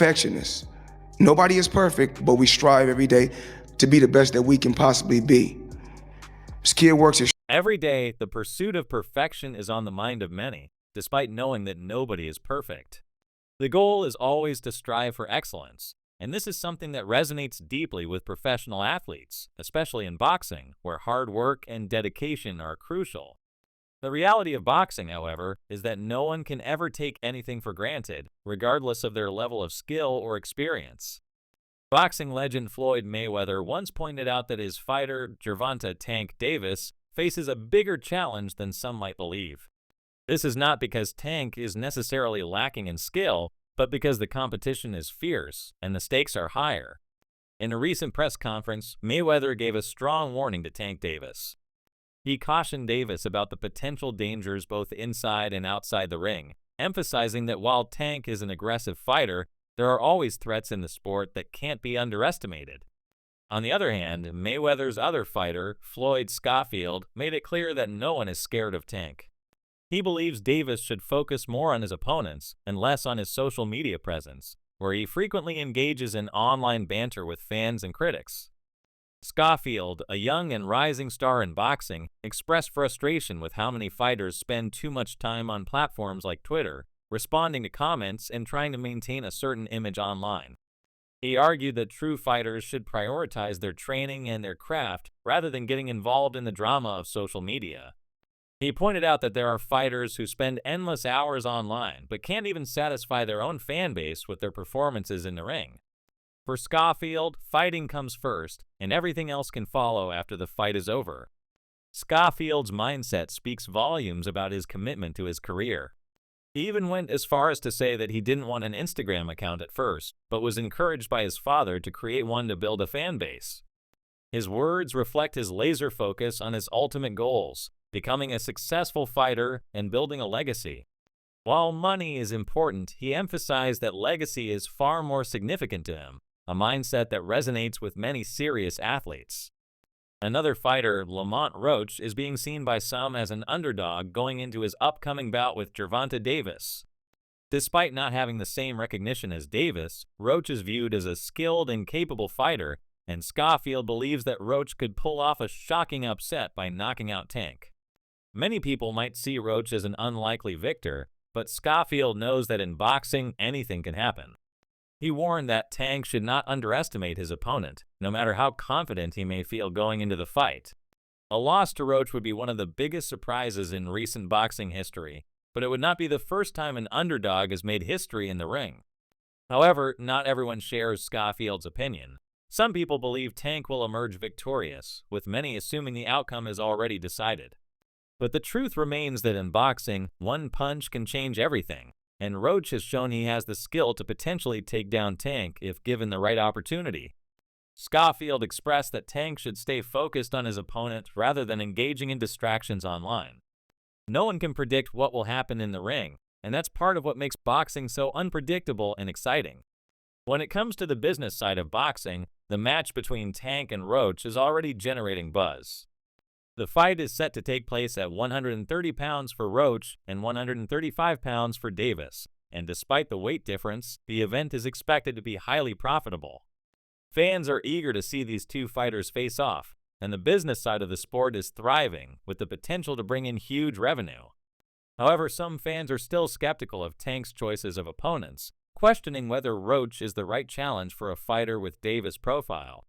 perfectionists. Nobody is perfect, but we strive every day to be the best that we can possibly be. This kid works his Every day, the pursuit of perfection is on the mind of many, despite knowing that nobody is perfect. The goal is always to strive for excellence, and this is something that resonates deeply with professional athletes, especially in boxing, where hard work and dedication are crucial. The reality of boxing, however, is that no one can ever take anything for granted, regardless of their level of skill or experience. Boxing legend Floyd Mayweather once pointed out that his fighter, Gervonta "Tank" Davis, faces a bigger challenge than some might believe. This is not because Tank is necessarily lacking in skill, but because the competition is fierce and the stakes are higher. In a recent press conference, Mayweather gave a strong warning to Tank Davis. He cautioned Davis about the potential dangers both inside and outside the ring, emphasizing that while Tank is an aggressive fighter, there are always threats in the sport that can't be underestimated. On the other hand, Mayweather's other fighter, Floyd Schofield, made it clear that no one is scared of Tank. He believes Davis should focus more on his opponents and less on his social media presence, where he frequently engages in online banter with fans and critics. Schofield, a young and rising star in boxing, expressed frustration with how many fighters spend too much time on platforms like Twitter, responding to comments and trying to maintain a certain image online. He argued that true fighters should prioritize their training and their craft rather than getting involved in the drama of social media. He pointed out that there are fighters who spend endless hours online but can't even satisfy their own fan base with their performances in the ring. For Schofield, fighting comes first, and everything else can follow after the fight is over. Schofield's mindset speaks volumes about his commitment to his career. He even went as far as to say that he didn't want an Instagram account at first, but was encouraged by his father to create one to build a fan base. His words reflect his laser focus on his ultimate goals, becoming a successful fighter and building a legacy. While money is important, he emphasized that legacy is far more significant to him, a mindset that resonates with many serious athletes. Another fighter, Lamont Roach, is being seen by some as an underdog going into his upcoming bout with Gervonta Davis. Despite not having the same recognition as Davis, Roach is viewed as a skilled and capable fighter, and Schofield believes that Roach could pull off a shocking upset by knocking out Tank. Many people might see Roach as an unlikely victor, but Schofield knows that in boxing, anything can happen. He warned that Tank should not underestimate his opponent, no matter how confident he may feel going into the fight. A loss to Roach would be one of the biggest surprises in recent boxing history, but it would not be the first time an underdog has made history in the ring. However, not everyone shares Schofield's opinion. Some people believe Tank will emerge victorious, with many assuming the outcome is already decided. But the truth remains that in boxing, one punch can change everything, and Roach has shown he has the skill to potentially take down Tank if given the right opportunity. Schofield expressed that Tank should stay focused on his opponent rather than engaging in distractions online. No one can predict what will happen in the ring, and that's part of what makes boxing so unpredictable and exciting. When it comes to the business side of boxing, the match between Tank and Roach is already generating buzz. The fight is set to take place at 130 pounds for Roach and 135 pounds for Davis, and despite the weight difference, the event is expected to be highly profitable. Fans are eager to see these two fighters face off, and the business side of the sport is thriving, with the potential to bring in huge revenue. However, some fans are still skeptical of Tank's choices of opponents, questioning whether Roach is the right challenge for a fighter with Davis' profile.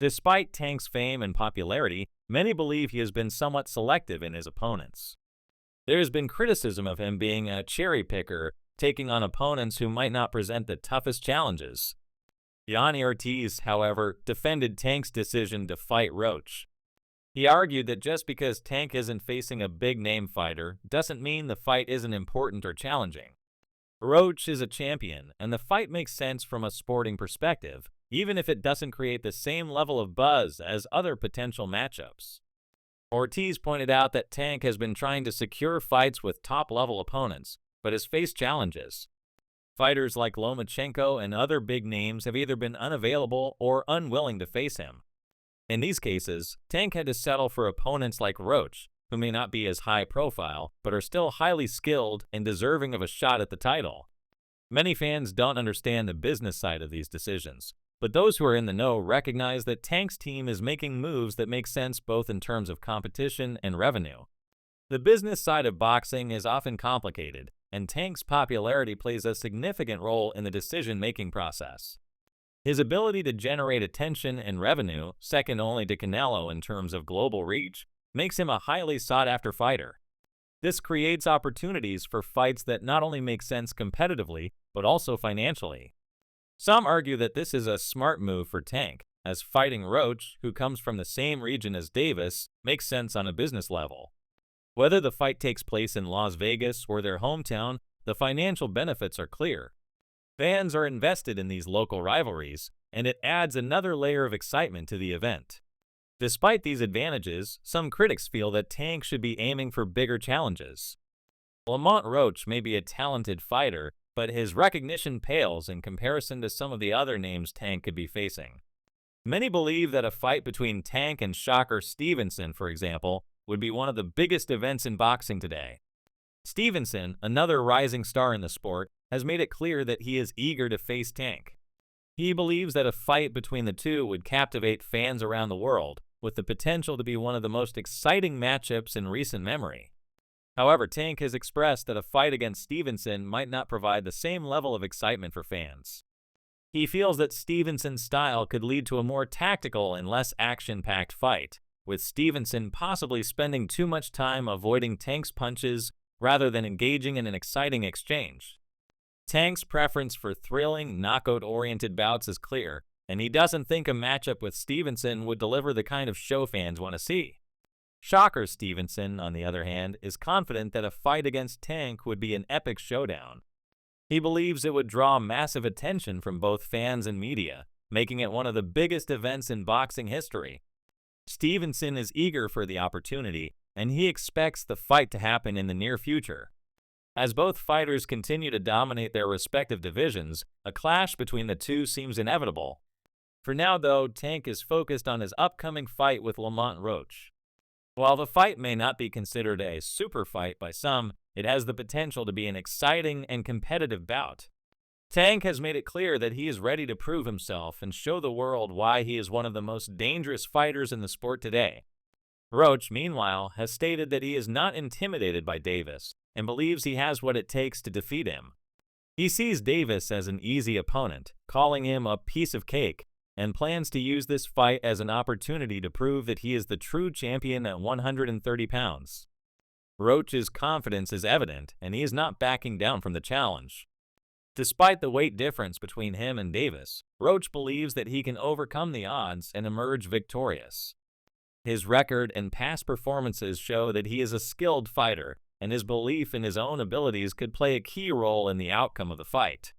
Despite Tank's fame and popularity, many believe he has been somewhat selective in his opponents. There has been criticism of him being a cherry picker, taking on opponents who might not present the toughest challenges. Yanni Ortiz, however, defended Tank's decision to fight Roach. He argued that just because Tank isn't facing a big-name fighter doesn't mean the fight isn't important or challenging. Roach is a champion, and the fight makes sense from a sporting perspective, even if it doesn't create the same level of buzz as other potential matchups. Ortiz pointed out that Tank has been trying to secure fights with top-level opponents, but has faced challenges. Fighters like Lomachenko and other big names have either been unavailable or unwilling to face him. In these cases, Tank had to settle for opponents like Roach, who may not be as high profile, but are still highly skilled and deserving of a shot at the title. Many fans don't understand the business side of these decisions, but those who are in the know recognize that Tank's team is making moves that make sense both in terms of competition and revenue. The business side of boxing is often complicated, and Tank's popularity plays a significant role in the decision-making process. His ability to generate attention and revenue, second only to Canelo in terms of global reach, makes him a highly sought-after fighter. This creates opportunities for fights that not only make sense competitively, but also financially. Some argue that this is a smart move for Tank, as fighting Roach, who comes from the same region as Davis, makes sense on a business level. Whether the fight takes place in Las Vegas or their hometown, the financial benefits are clear. Fans are invested in these local rivalries, and it adds another layer of excitement to the event. Despite these advantages, some critics feel that Tank should be aiming for bigger challenges. Lamont Roach may be a talented fighter, but his recognition pales in comparison to some of the other names Tank could be facing. Many believe that a fight between Tank and Shocker Stevenson, for example, would be one of the biggest events in boxing today. Stevenson, another rising star in the sport, has made it clear that he is eager to face Tank. He believes that a fight between the two would captivate fans around the world, with the potential to be one of the most exciting matchups in recent memory. However, Tank has expressed that a fight against Stevenson might not provide the same level of excitement for fans. He feels that Stevenson's style could lead to a more tactical and less action-packed fight, with Stevenson possibly spending too much time avoiding Tank's punches rather than engaging in an exciting exchange. Tank's preference for thrilling, knockout-oriented bouts is clear, and he doesn't think a matchup with Stevenson would deliver the kind of show fans want to see. Shocker Stevenson, on the other hand, is confident that a fight against Tank would be an epic showdown. He believes it would draw massive attention from both fans and media, making it one of the biggest events in boxing history. Stevenson is eager for the opportunity, and he expects the fight to happen in the near future. As both fighters continue to dominate their respective divisions, a clash between the two seems inevitable. For now, though, Tank is focused on his upcoming fight with Lamont Roach. While the fight may not be considered a super fight by some, it has the potential to be an exciting and competitive bout. Tank has made it clear that he is ready to prove himself and show the world why he is one of the most dangerous fighters in the sport today. Roach, meanwhile, has stated that he is not intimidated by Davis and believes he has what it takes to defeat him. He sees Davis as an easy opponent, calling him a piece of cake, and plans to use this fight as an opportunity to prove that he is the true champion at 130 pounds. Roach's confidence is evident, and he is not backing down from the challenge. Despite the weight difference between him and Davis, Roach believes that he can overcome the odds and emerge victorious. His record and past performances show that he is a skilled fighter, and his belief in his own abilities could play a key role in the outcome of the fight.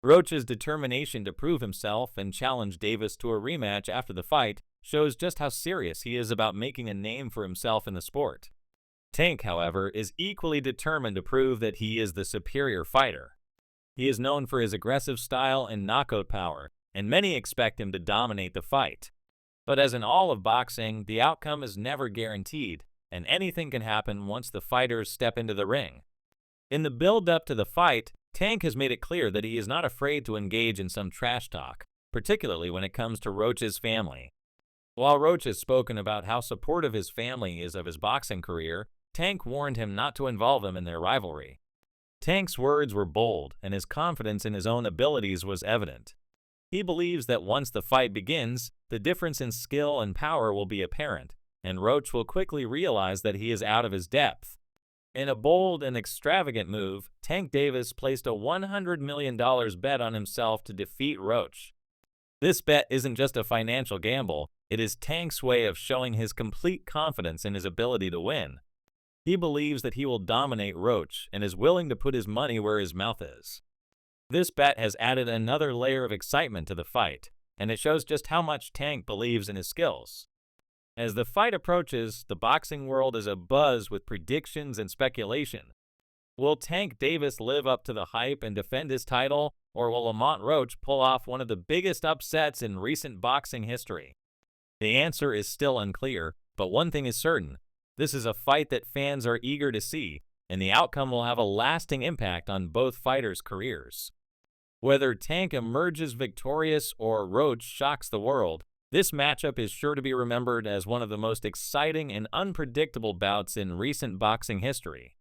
Roach's determination to prove himself and challenge Davis to a rematch after the fight shows just how serious he is about making a name for himself in the sport. Tank, however, is equally determined to prove that he is the superior fighter. He is known for his aggressive style and knockout power, and many expect him to dominate the fight. But as in all of boxing, the outcome is never guaranteed, and anything can happen once the fighters step into the ring. In the build-up to the fight, Tank has made it clear that he is not afraid to engage in some trash talk, particularly when it comes to Roach's family. While Roach has spoken about how supportive his family is of his boxing career, Tank warned him not to involve them in their rivalry. Tank's words were bold, and his confidence in his own abilities was evident. He believes that once the fight begins, the difference in skill and power will be apparent, and Roach will quickly realize that he is out of his depth. In a bold and extravagant move, Tank Davis placed a $100 million bet on himself to defeat Roach. This bet isn't just a financial gamble, it is Tank's way of showing his complete confidence in his ability to win. He believes that he will dominate Roach and is willing to put his money where his mouth is. This bet has added another layer of excitement to the fight, and it shows just how much Tank believes in his skills. As the fight approaches, the boxing world is abuzz with predictions and speculation. Will Tank Davis live up to the hype and defend his title, or will Lamont Roach pull off one of the biggest upsets in recent boxing history? The answer is still unclear, but one thing is certain. This is a fight that fans are eager to see, and the outcome will have a lasting impact on both fighters' careers. Whether Tank emerges victorious or Roach shocks the world, this matchup is sure to be remembered as one of the most exciting and unpredictable bouts in recent boxing history.